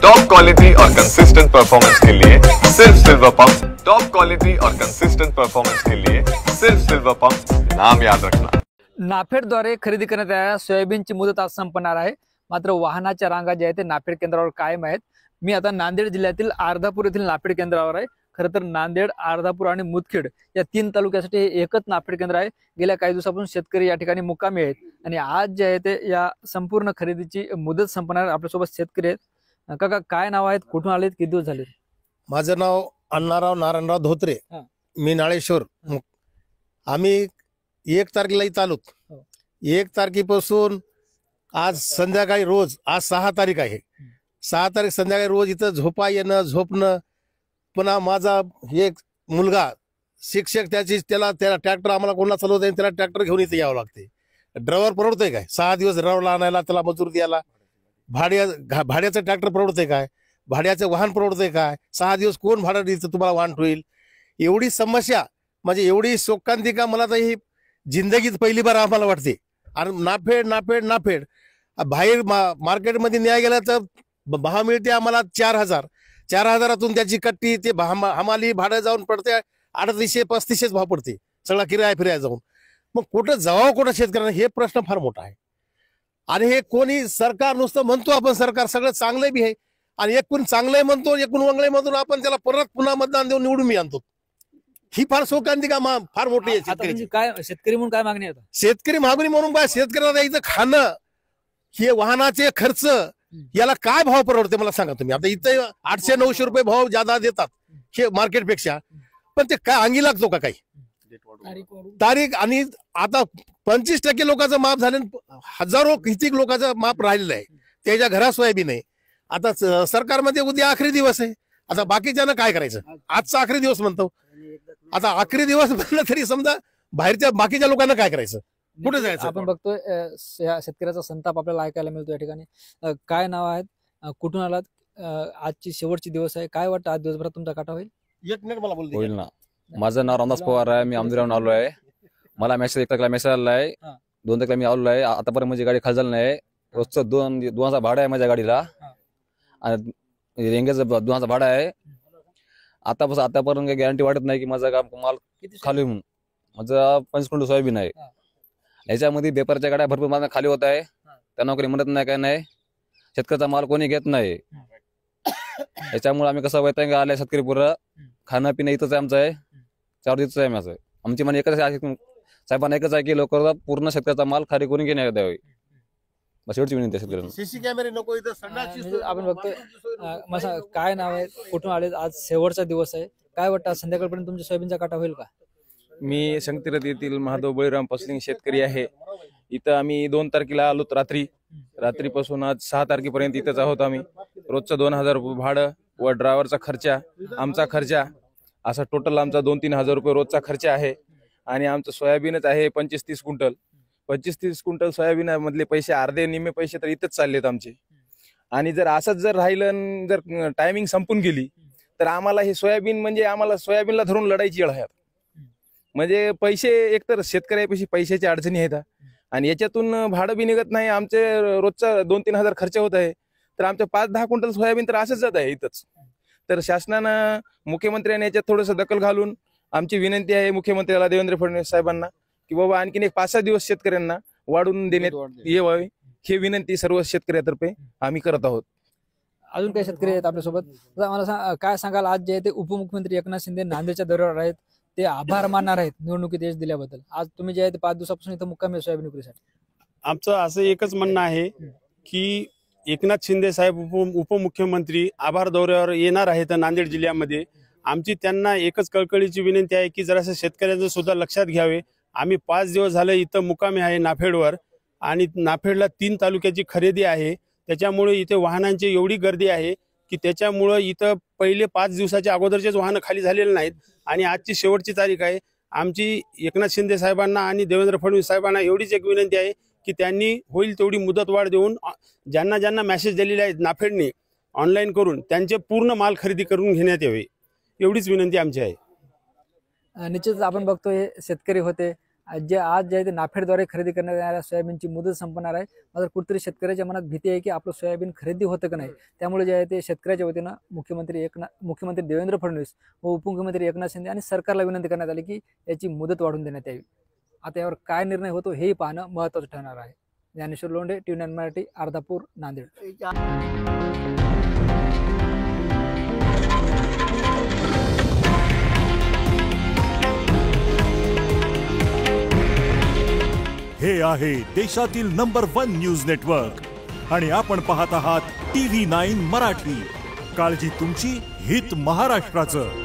Top quality और consistent performance के लिए सिर्फ सिल्वर पंप। टॉप क्वालिटी और कंसिस्टेंट परफॉर्मेंस के लिए सिर्फ सिल्वर पंप, नाम याद रखना। नाफेडद्वारे खरेदी करण्यात आलेल्या सोयाबीनची मुदत आज संपणार आहे। मात्र वाहनाच्या रांगा ज्या आहेत ते नाफेड केंद्रावर कायम आहेत। मी आता नांदेड जिल्ह्यातील अर्धापूर येथील नाफेड केंद्रावर आहे। खरं तर नांदेड, अर्धापूर आणि मुदखेड या 3 तालुक्यासाठी हे एकच नाफेड केंद्र आहे। गेल्या काही दिवसापासून शेतकरी या ठिकाणी मुक्कामी आहेत आणि आज जे आहे ते या संपूर्ण खरेदीची मुदत संपणार। आपल्यासोबत शेतकरी आहेत। काका, काय नाव आहेत, कुठून आलेत, किती दिवस झाले? माझं नाव अण्णाराव नारायणराव धोत्रे, मी नाळेश्वर। आम्ही 1 तारखेला इथं आलो। 1 तारखेपासून आज संध्याकाळी रोज, आज 6 तारीख आहे, 6 तारीख संध्याकाळी रोज इथं झोपा येणं, झोपणं। पुन्हा माझा एक मुलगा शिक्षक, त्याला ट्रॅक्टर आम्हाला कोणाला चालवता येईल, त्याला ट्रॅक्टर घेऊन इथे यावं लागते। ड्रायव्हर परवडतोय काय? 6 दिवस ड्रायव्हरला आणायला, त्याला मजूर द्यायला, भाड्याचं ट्रॅक्टर परवडतंय काय? भाड्याचं वाहन परवडतंय काय? 6 दिवस कोण भाडं द्यायचं तुम्हाला वाहन होईल? एवढी समस्या, म्हणजे एवढी शोकांतिका मला तर ही जिंदगीत पहिली बार आम्हाला वाटते। आणि नाफेड नाफेड नाफेड बाहेर मार्केटमध्ये न्याय गेला तर भाव मिळते आम्हाला 4000, 4000तून त्याची कट्टी ते हमाली भाडं जाऊन पडते 3800-3500 भाव पडते, सगळा किराया जाऊन। मग कुठं जावं, कुठं शेतकऱ्यांना, हे प्रश्न फार मोठा आहे। आणि हे कोणी सरकार नुसतं म्हणतो आपण सरकार सगळं चांगलं बी आहे, आणि एकूण चांगलंय म्हणतो, एकूण वंगळे म्हणतो, आपण त्याला परत पुन्हा मतदान देऊन निवडून मी आणतो। ही फार शोकांतिका फार मोठी आहे शेतकरी। काय शेतकरी म्हणून काय मागणी आहे? शेतकरी मागणी म्हणून काय, शेतकऱ्याला इथं खाणं, हे वाहनाचे खर्च, याला काय भाव परवडते मला सांगा तुम्ही। आता इथं 800-900 रुपये भाव जादा देतात हे मार्केटपेक्षा, पण ते काय अंगी लागतो का काही? तारीख आणि आता 25% लोकांचं माफ झालं, हजारो किती लोकांचं माफ राहिलेलं आहे, त्याच्या घरात सोयाबीन आहे। आता सरकारमध्ये उद्या आखरी दिवस आहे, आता बाकीच्यानं काय करायचं? आजचा आखरी दिवस म्हणतो, आता आखरी दिवस म्हणलं तरी समजा बाहेरच्या बाकीच्या लोकांना काय करायचं, कुठे जायचं? आपण बघतोय शेतकऱ्याचा संताप आपल्याला ऐकायला मिळतो या ठिकाणी। काय नाव आहेत, कुठून आलात, आजची शेवटची दिवस आहे, काय वाटतं आज दिवसभरात तुमचा काटा होईल? 1 मिनिट मला बोलतो होईल ना। माझं नाव रामदास पवार आहे, मी आमदिरावरून आलो आहे। मला मेसेज 1 तारखेला मेसेज आला आहे, 2 तारखेला मी आलो आहे। आतापर्यंत माझी गाडी खाली झाली नाही। रोजचं 2,000 भाडं आहे माझ्या गाडीला, आणि रेंगेचं 2,000 भाडं आहे। आतापर्यंत काही गॅरंटी वाटत नाही की माझा माल खाली होऊन, माझं 25 क्विंटल सोयाबीन आहे। याच्यामध्ये बेपारच्या गाड्या भरपूर माझा खाली होत आहे, त्यांना कोणी म्हणत नाही, काय नाही, शेतकऱ्याचा माल कोणी घेत नाही। याच्यामुळे आम्ही कसं वैताग आलाय शेतकरी, पुरं खाणं पिणं इथंच आहे आमचं आहे, 4 दिवस आहे माझं। आमची म्हणे एकच आहे साहेबांना, एकच आहे की लवकर पूर्ण शेतकऱ्याचा माल खाली कोणी घेण्यात द्यावी, बस एवढीच विनंती आहे शेतकऱ्यांना। सीसी कॅमेरे नको इथं। आपण बघतोय, काय नाव आहे, कुठून आले, आज शेवटचा दिवस आहे, काय वाटतं संध्याकाळपर्यंत तुमच्या सोयाबीनचा काटा होईल का? मी शंकरतीर्थ येथील महादेव बळीराम पसलिंग शेतकरी आहे। इथं आम्ही 2 तारखेला आलो, रात्रीपासून आज 6 तारखेपर्यंत इथंच आहोत आम्ही। रोजचं 2,000 रुपये भाडं व ड्रायव्हरचा खर्चा, आमचा खर्चा, असा टोटल आमचा 2-3 हजार रुपये रोजचा खर्च आहे। आणि आमचं सोयाबीनच आहे 25-30 क्विंटल। 25-30 क्विंटल सोयाबीन मधले पैसे, अर्धे निम्मे पैसे तर इथंच चाललेत आमचे। आणि जर असंच जर राहिलं, जर टायमिंग संपून गेली, तर आम्हाला हे सोयाबीन, म्हणजे आम्हाला सोयाबीनला धरून लढायची वेळ आहे। म्हणजे पैसे, एकतर शेतकऱ्यापेक्षा पैशाची अडचणी आहेत, आणि याच्यातून भाडं बी निघत नाही, आमचे रोजचा 2-3 हजार खर्च होत आहे। तर आमच्या 5-10 क्विंटल सोयाबीन तर असंच जात आहे इथंच। तर शासनानं, मुख्यमंत्र्यांनी याच्यात थोडंसं दखल घालून, आमची विनंती आहे मुख्यमंत्र्याला, देवेंद्र फडणवीस साहेबांना, की बाबा आणखीन एक 5-6 दिवस शेतकऱ्यांना वाढून देण्यात यावे, ही विनंती सर्व शेतकऱ्यातर्फे आम्ही करत आहोत। अजून काही शेतकरी आहेत आपल्यासोबत, मला काय सांगाल, आज जे आहे ते उपमुख्यमंत्री एकनाथ शिंदे नांदेडच्या दौऱ्यावर आहेत, ते आभार मानणार आहेत निवडणुकीत यश दिल्याबद्दल। आज तुम्ही जे आहे ते 5 दिवसापासून इथं मुक्कामी सोयाबीन विक्रीसाठी। आमचं असं एकच म्हणणं आहे की एकनाथ शिंदे साहेब उपमुख्यमंत्री आभार दौऱ्यावर येणार आहेत नांदेड जिल्ह्यामध्ये। आमची त्यांना एकच कळकळीची विनंती आहे की जरासं शेतकऱ्यांचं सुद्धा लक्षात घ्यावे। आम्ही 5 दिवस झाले इथं मुक्कामी आहे नाफेडवर, आणि नाफेडला 3 तालुक्याची खरेदी आहे, त्याच्यामुळे इथे वाहनांची एवढी गर्दी आहे की त्याच्यामुळं इथं पहिले 5 दिवसाच्या अगोदरचेच वाहनं खाली झालेले नाहीत। आणि आजची शेवटची तारीख आहे। आमची एकनाथ शिंदे साहेबांना आणि देवेंद्र फडणवीस साहेबांना एवढीच एक विनंती आहे की त्यांनी होईल तेवढी मुदतवाढ देऊन, ज्यांना मेसेज दिलेले आहेत नाफेडने ऑनलाईन करून, त्यांचे पूर्ण माल खरेदी करून घेण्यात यावे, एवढीच विनंती आमची आहे। निश्चितच आपण बघतोय शेतकरी होते, आज जे आहे ते नाफेडद्वारे खरेदी करण्यात येणाऱ्या सोयाबीनची मुदत संपणार आहे. मात्र कुठेतरी शेतकऱ्याच्या मनात भीती आहे की आपलं सोयाबीन खरेदी होतं का नाही. त्यामुळे जे आहे ते शेतकऱ्याच्या वतीनं मुख्यमंत्री देवेंद्र फडणवीस व उपमुख्यमंत्री एकनाथ शिंदे आणि सरकारला विनंती करण्यात आली की याची मुदत वाढवून देण्यात यावी. आता यावर काय निर्णय होतो हेही पाहणं महत्त्वाचं ठरणार आहे. ज्ञानेश्वर लोंढे, TV9 मराठी, अर्धापूर, नांदेड. हे आहे देशातील नंबर 1 न्यूज नेटवर्क आणि आपण पाहत आहात TV9 मराठी. काळजी तुमची, हित महाराष्ट्राचं.